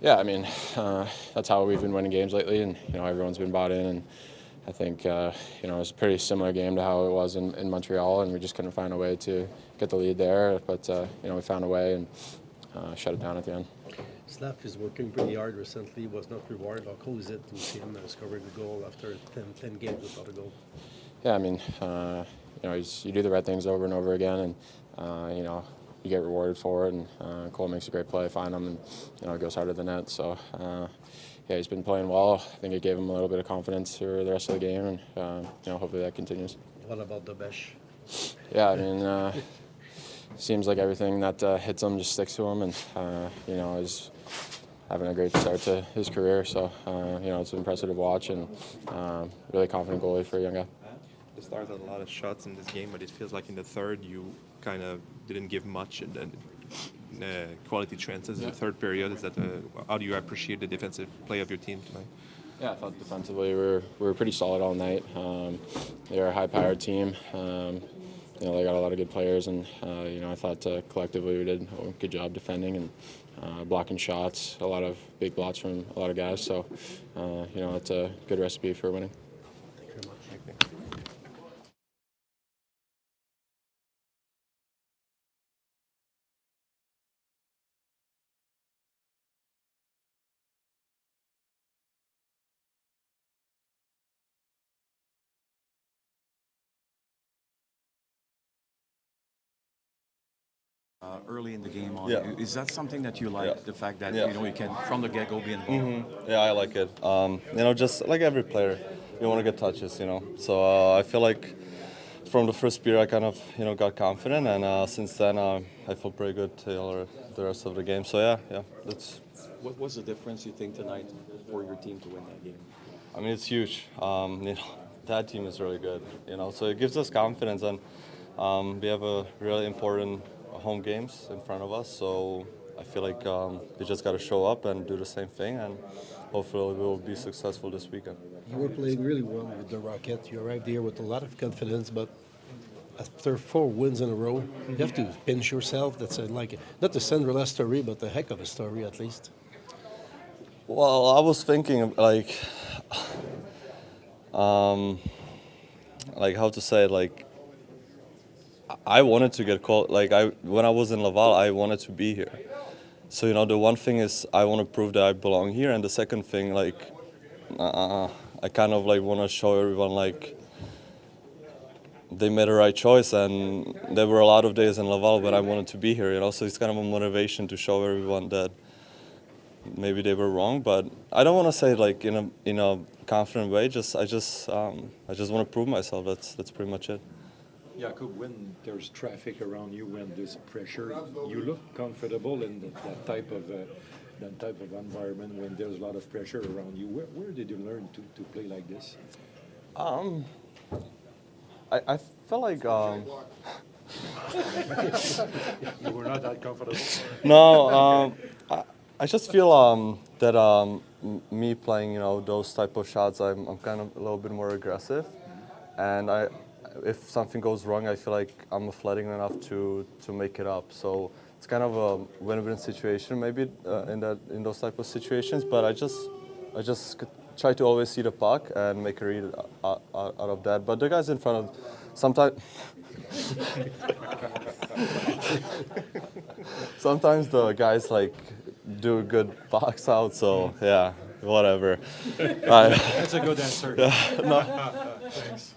Yeah, I mean, that's how we've been winning games lately, and everyone's been bought in. And I think it was a pretty similar game to how it was in Montreal, and we just couldn't find a way to get the lead there. But we found a way and shut it down at the end. Slaf is working pretty hard recently. Was not rewarded. How cool is it to see him scoring a goal after 10 games without a goal? Yeah, I mean, you do the right things over and over again, and you get rewarded for it. And Cole makes a great play, find him, and it goes hard at the net. So yeah, he's been playing well. I think it gave him a little bit of confidence for the rest of the game, and hopefully that continues. What about Dobes? Yeah, I mean, seems like everything that hits him just sticks to him, and he's having a great start to his career. So it's impressive to watch, and really confident goalie for a young guy. The Stars had a lot of shots in this game, but it feels like in the third you kind of didn't give much and quality chances in the third period. Is that how do you appreciate the defensive play of your team tonight? Yeah, I thought defensively we were pretty solid all night. They're a high-powered team. They got a lot of good players, and I thought collectively we did a good job defending and blocking shots. A lot of big blots from a lot of guys. So it's a good recipe for winning. Thank you very much. Early in the game on. Yeah. Is that something that you like, the fact that you can from the get-go be involved? Mm-hmm. Yeah, I like it. Just like every player, you want to get touches, So I feel like from the first period I kind of got confident, and since then I feel pretty good till the rest of the game. So yeah, that's. What was the difference you think tonight for your team to win that game? I mean, it's huge. That team is really good, So it gives us confidence, and we have a really important home games in front of us, so I feel like we just got to show up and do the same thing, and hopefully we will be successful this weekend. You were playing really well with the Rocket. You arrived here with a lot of confidence, but after 4 wins in a row, you have to pinch yourself. That's not a Cinderella story, but a heck of a story at least. Well, I was thinking like how to say it, I wanted to get called. When I was in Laval, I wanted to be here. So the one thing is I want to prove that I belong here, and the second thing, I kind of want to show everyone they made the right choice, and there were a lot of days in Laval when I wanted to be here. So it's kind of a motivation to show everyone that maybe they were wrong, but I don't want to say in a confident way. I just want to prove myself. That's pretty much it. Jakub, when there's traffic around you, when there's pressure, you look comfortable in that type of environment when there's a lot of pressure around you. Where did you learn to play like this? I felt like You were not that comfortable. no. I just feel that me playing those type of shots, I'm kind of a little bit more aggressive, and if something goes wrong, I feel like I'm athletic enough to make it up. So it's kind of a win-win situation, maybe in those type of situations. But I just try to always see the puck and make a read out of that. But the guys in front of, sometimes the guys do a good box out. So yeah, whatever. That's a good answer. Yeah, no. Thanks.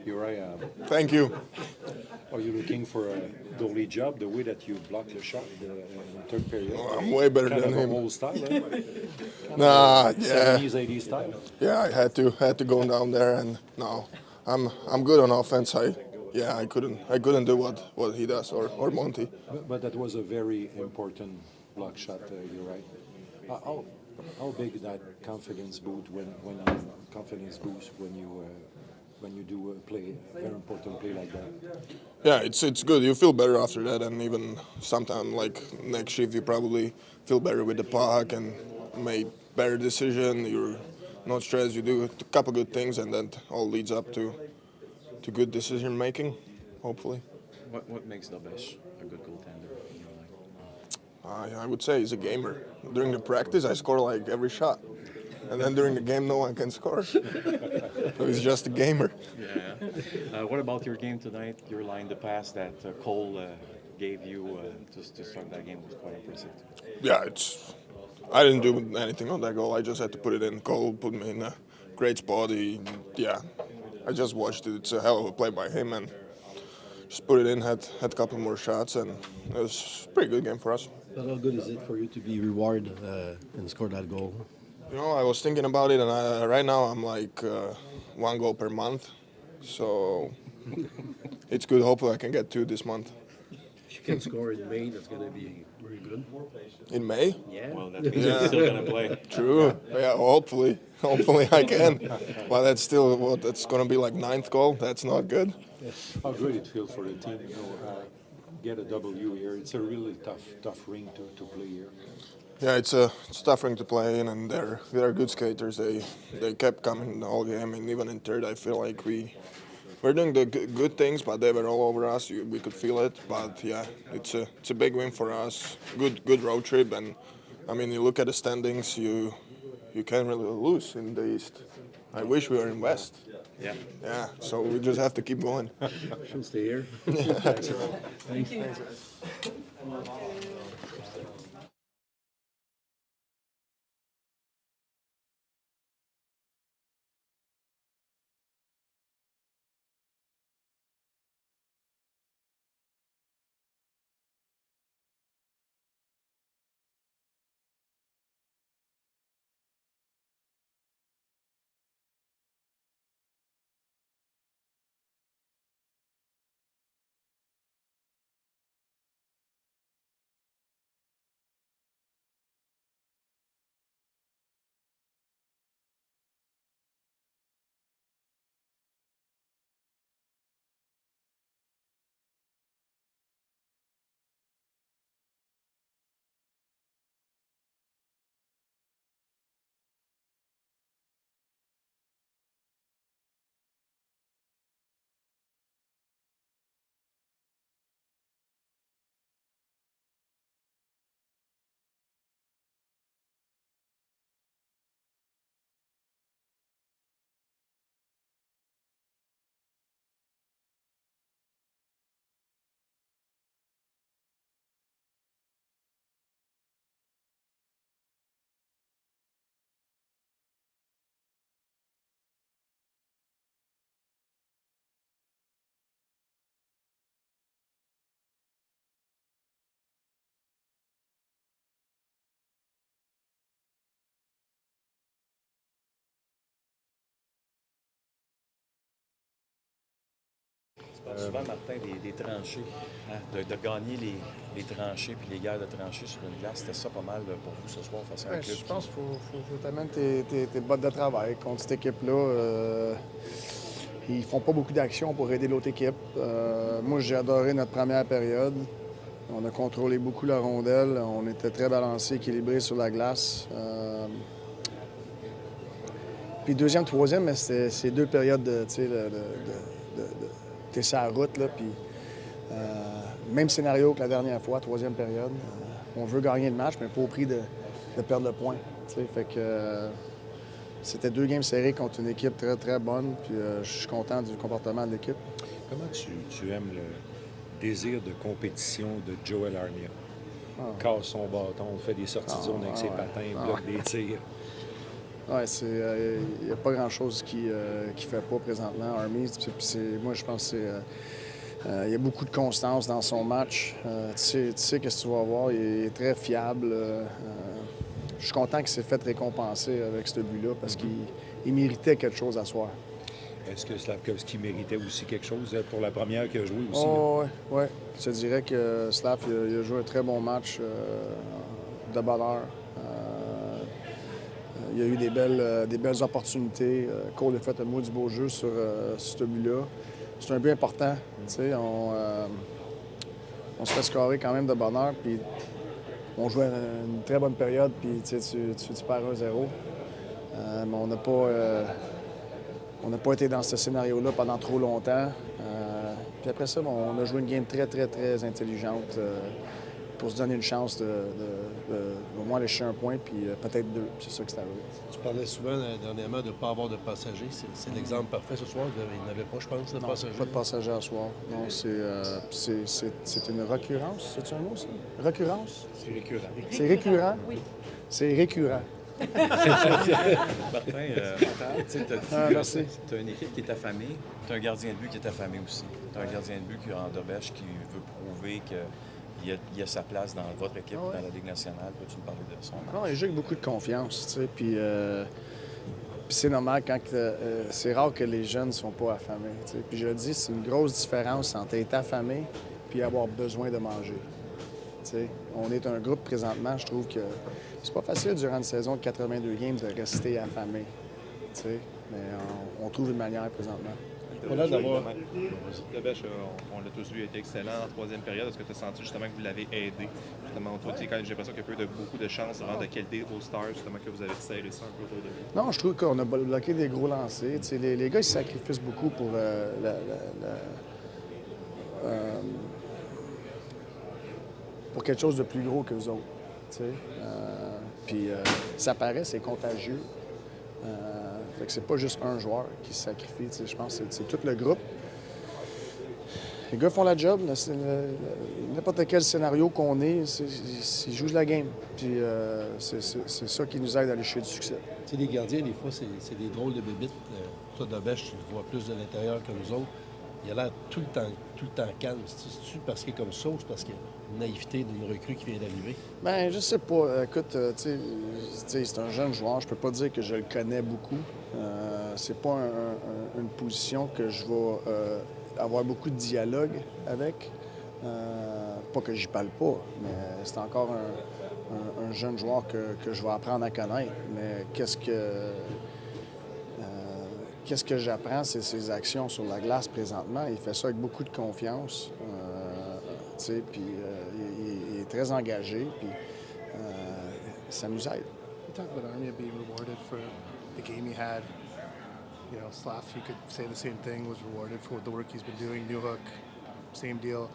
Uriah, Thank you. are you looking for a goalie job? The way that you blocked the shot in the third period. I'm way better kind than of him. Old style, eh? Nah, yeah, 70s, 80s style. yeah. I had to go down there, and no, I'm good on offense. I couldn't do what he does or Monty. But that was a very important block shot. You're right. How big that confidence boost when you when you do a play, a very important play like that? Yeah, it's good. You feel better after that, and even sometime like next shift, you probably feel better with the puck and make better decision. You're not stressed. You do a couple good things, and that all leads up to good decision making, hopefully. What makes Dobes a good goaltender in your life? I would say he's a gamer. During the practice, I score like every shot, and then during the game, no one can score. So he's just a gamer. Yeah. What about your game tonight? Your line, the pass that Cole gave you just to start that game was quite impressive. Yeah, I didn't do anything on that goal. I just had to put it in. Cole put me in a great spot. I just watched it. It's a hell of a play by him, and just put it in. Had a couple more shots, and it was a pretty good game for us. But how good is it for you to be rewarded and score that goal? You know, I was thinking about it, and right now I'm like 1 goal per month, so it's good. Hopefully, I can get 2 this month. If you can score in May, that's going to be very good. In May? Yeah. Well, that means you're still going to play. True. Yeah, hopefully I can. But that's still that's going to be like 9th goal. That's not good. How great it feels for the team, get a W here. It's a really tough ring to play here. Yeah, it's tough ring to play in, and they're good skaters. They kept coming the whole game, and even in third, I feel like we're doing the good things, but they were all over us. We could feel it, but yeah, it's a big win for us. Good road trip, and I mean, you look at the standings, you can't really lose in the East. I wish we were in West. Yeah. Yeah, so we just have to keep going. She'll stay here. Thank you. Souvent, Martin, des tranchées, hein, de gagner les tranchées puis les guerres de tranchées sur une glace, c'était ça pas mal pour vous ce soir face à un club. Je pense qu'il faut t'amener tes bottes de travail contre cette équipe-là. Ils font pas beaucoup d'actions pour aider l'autre équipe. Moi, j'ai adoré notre première période. On a contrôlé beaucoup la rondelle. On était très balancé, équilibré sur la glace. Puis deuxième, troisième, c'est 2 périodes t'es sur la route, là, puis même scénario que la dernière fois, 3e période. On veut gagner le match, mais pas au prix de perdre le point. Fait que c'était 2 games serrés contre une équipe très, très bonne, puis je suis content du comportement de l'équipe. Comment tu aimes le désir de compétition de Joel Armia? Casse son bâton, fait des sorties de zone avec ses patins, bloque des tirs. Oui, il n'y a pas grand-chose qui ne fait pas présentement, Army. Moi, je pense qu'il y a beaucoup de constance dans son match. Tu sais qu'est-ce que tu vas voir. Il est très fiable. Je suis content qu'il s'est fait récompenser avec ce but-là parce qu'il méritait quelque chose à soir. Est-ce que Slafkovsky méritait aussi quelque chose pour la première qu'il a joué aussi? Oui. Je te dirais que Slav il a joué un très bon match de bonheur. il y a eu des belles opportunités. Cole a fait un mot du beau jeu sur ce but-là. C'est un but important. On se fait scorer quand même de bonheur. Puis on jouait une très bonne période. Puis tu perds 1-0. Mais on n'a pas été dans ce scénario-là pendant trop longtemps. Puis après ça, on a joué une game très, très, très intelligente pour se donner une chance de au moins aller chercher un point, puis peut-être 2. C'est ça que c'est arrivé. Tu parlais souvent dernièrement de ne pas avoir de passagers. C'est l'exemple parfait ce soir. Il n'y en avait pas, je pense, de passagers. Pas de passagers à soir. Non, c'est une récurrence. C'est un mot, ça? Récurrence? C'est récurrent. C'est récurrent? Oui. C'est récurrent. Martin, tu as une équipe qui est affamée, tu as un gardien de but qui est affamé aussi. Tu as un gardien de but qui est en Dobes qui veut prouver qu'il a sa place dans votre équipe, dans la Ligue nationale. Peux-tu nous parler de son match? Non, il joue avec beaucoup de confiance, tu sais, puis c'est normal quand c'est rare que les jeunes ne sont pas affamés, tu sais. Puis je le dis, c'est une grosse différence entre être affamé puis avoir besoin de manger. Tu sais, on est un groupe présentement, je trouve que c'est pas facile durant une saison de 82 games de rester affamé, tu sais, mais on trouve une manière présentement. Voilà d'avoir. Dobes, on l'a tous vu, il a été excellent en troisième période. Est-ce que tu as senti justement que vous l'avez aidé? Justement, toi, j'ai l'impression qu'il y a eu beaucoup de chances de rendre de qualité aux Stars, justement, que vous avez serré ça un peu autour de vous. Non, je trouve qu'on a bloqué des gros lancers. Tu sais, les gars, ils se sacrifient beaucoup pour quelque chose de plus gros que les autres. Tu sais. Puis ça paraît, c'est contagieux. Fait que c'est pas juste un joueur qui se sacrifie. Tu sais, je pense que c'est tout le groupe. Les gars font la job. N'importe quel scénario qu'on est, ils jouent la game. Puis c'est ça qui nous aide à aller chercher du succès. Tu sais, les gardiens, des fois, c'est des drôles de bébites. Toi, Dobes, tu le vois plus de l'intérieur que nous autres. Il a l'air tout le temps calme. C'est-tu parce qu'il est comme ça ou c'est parce qu'il y a une naïveté d'une recrue qui vient d'arriver? Bien, je sais pas. Écoute, tu sais, c'est un jeune joueur. Je peux pas dire que je le connais beaucoup. C'est pas une position que je vais avoir beaucoup de dialogue avec. Pas que j'y parle pas, mais c'est encore un jeune joueur que je vais apprendre à connaître. Mais qu'est-ce que j'apprends, c'est ses actions sur la glace présentement. Il fait ça avec beaucoup de confiance. Tu sais, puis il est très engagé, puis ça nous aide. You talk about Armia being rewarded for the game he had. You know, Slaf, you could say the same thing, was rewarded for the work he's been doing. Newhook, same deal.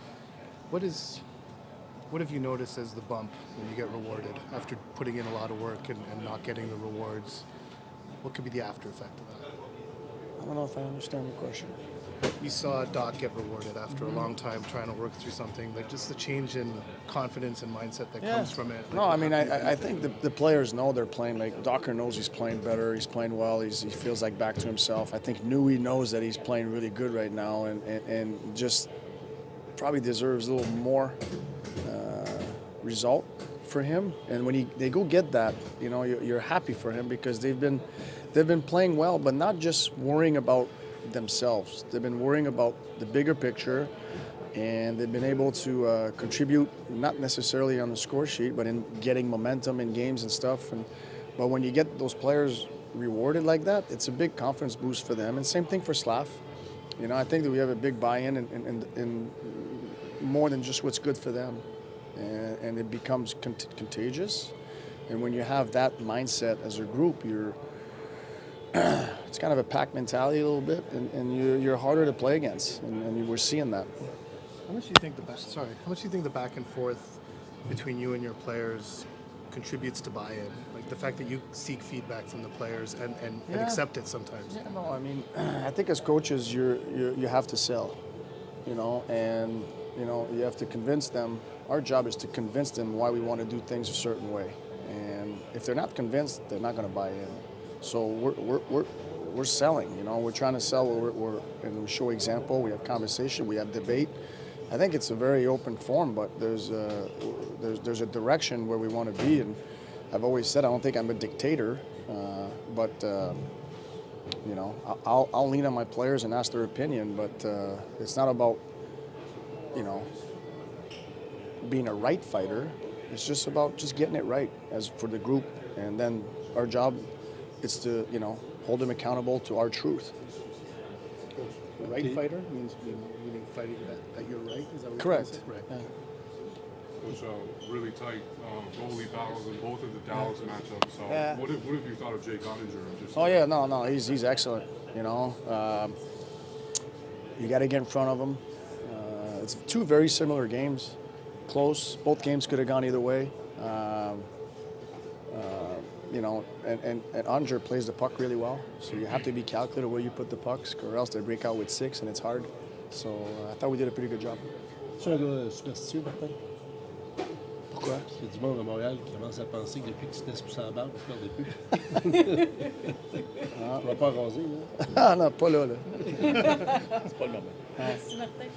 What have you noticed as the bump when you get rewarded after putting in a lot of work and not getting the rewards? What could be the after effect of that? I don't know if I understand the question. You saw Doc get rewarded after a long time trying to work through something, like just the change in confidence and mindset that comes from it. No, I mean, I think the players know they're playing. Like, Docker knows he's playing better. He's playing well. He feels like back to himself. I think Nui knows that he's playing really good right now and just probably deserves a little more result for him. And when they go get that, you know, you're happy for him because they've been playing well, but not just worrying about themselves. They've been worrying about the bigger picture, and they've been able to contribute, not necessarily on the score sheet, but in getting momentum in games and stuff. But when you get those players rewarded like that, it's a big confidence boost for them. And same thing for Slaf. You know, I think that we have a big buy-in in more than just what's good for them. And it becomes contagious. And when you have that mindset as a group, it's kind of a pack mentality a little bit, and you're harder to play against, and we're seeing that. How much do you think the back and forth between you and your players contributes to buy-in? Like the fact that you seek feedback from the players and accept it sometimes. Yeah, no, I mean, I think as coaches, you have to sell, you know, and you know you have to convince them. Our job is to convince them why we want to do things a certain way, and if they're not convinced, they're not going to buy in. So we're selling, you know. We're trying to sell. And we show example. We have conversation. We have debate. I think it's a very open forum, but there's a direction where we want to be. And I've always said I don't think I'm a dictator, but you know, I'll lean on my players and ask their opinion. But it's not about, you know, being a right fighter. It's just about just getting it right as for the group, and then our job it's to, you know, hold them accountable to our truth. The right fighter means meaning fighting that you're right. Is that what Correct. You're right. Yeah. Which really tight goalie battles in both of the Dallas matchups. So Yeah. what have you thought of Jake Ottinger? Just Oh yeah, no, he's excellent. You know, you got to get in front of him. It's two very similar games, close. Both games could have gone either way. You know, and Ottinger plays the puck really well, so you have to be calculated where you put the pucks, or else they break out with 6 and it's hard. So I thought we did a pretty good job. Tu es un gars superstitieux, Martin? Pourquoi? Il y a du monde à Montréal qui commence à penser que depuis que tu te laisses pousser la barbe, tu perds des plus. Tu vas pas raser, là? Ah non, pas là. Merci, Martin.